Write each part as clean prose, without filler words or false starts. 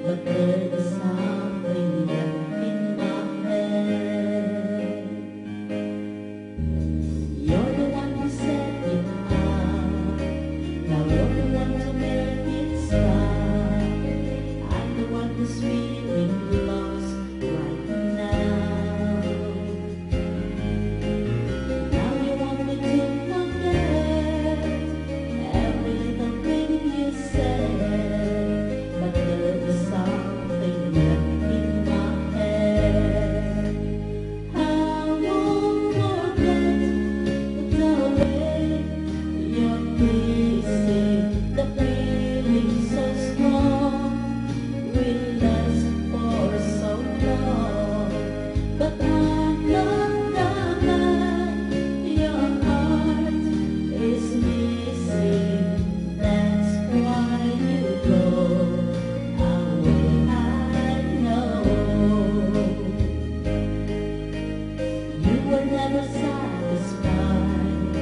but there is something left in my head. You're the one who set it up, now you're the one to make it stop. I'm the one who's feeling lost right now. Now you want me to forget every little thing you said, but there is something left in my head. I won't forget the way you're kissing, the feeling so strong will last for so long. But I'm not the man your heart is missing. That's why you go away. I know you were never satisfied,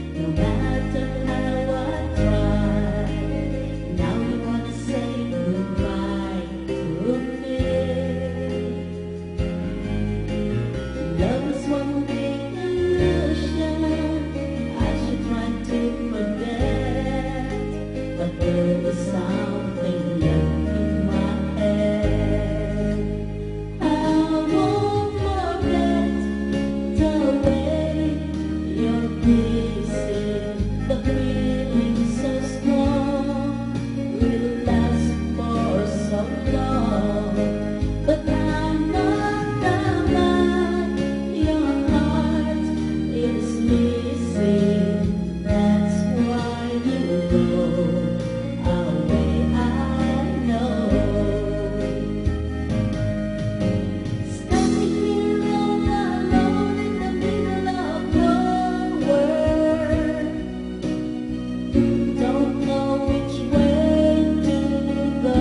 no matter how I tried. Now you wanna say goodbye to me. Love is one big illusion. I should try to forget, but there is something left in my head. I won't forget the way you're kissing, the feeling so strong will last for so long. But I'm not the man your heart is missing. That's why you go away. I know. Standing here all alone in the middle of nowhere, don't know which way to go.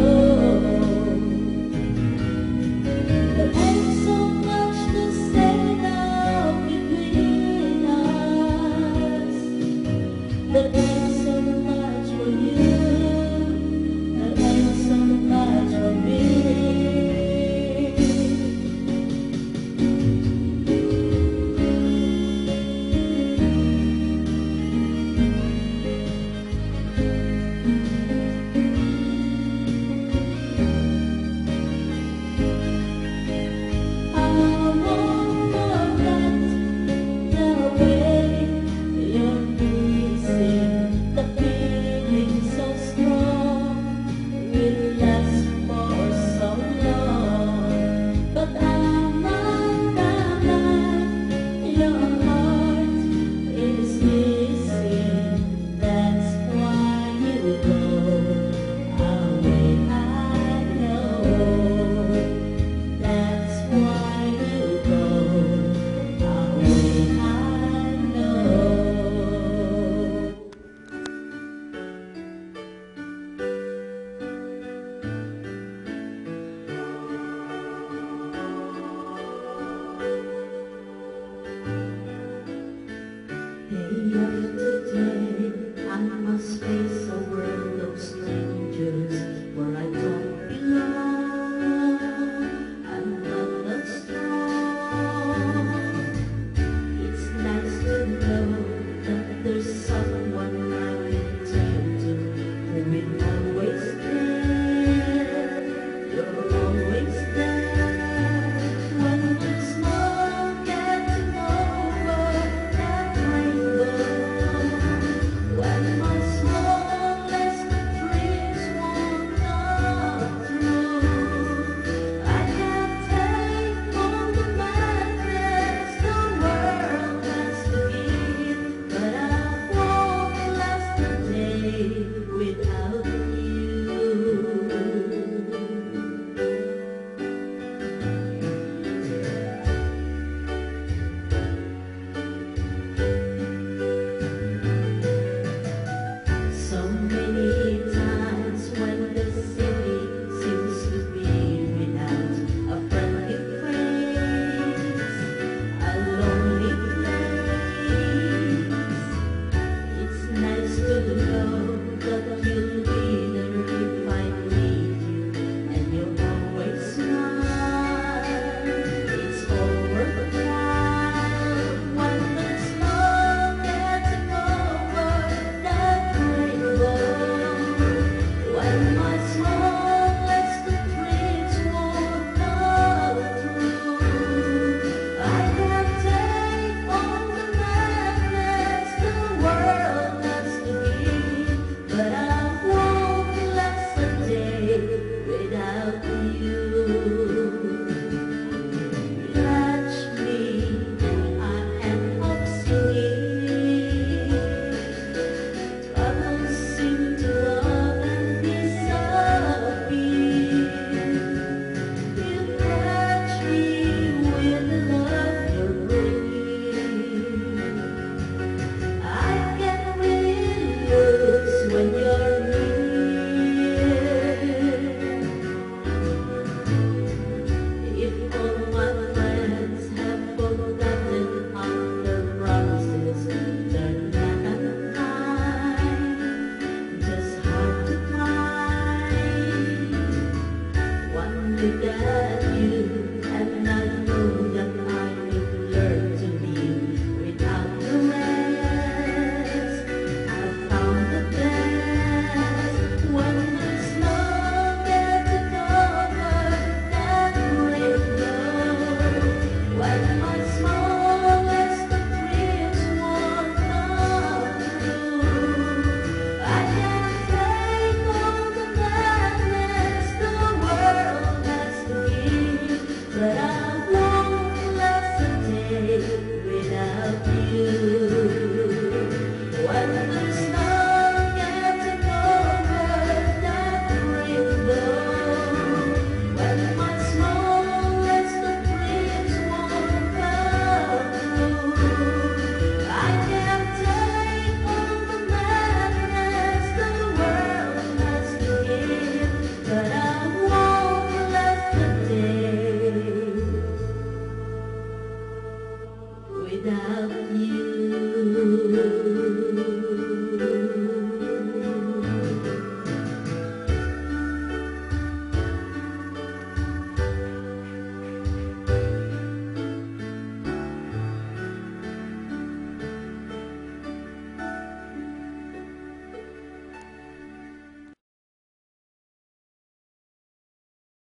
together.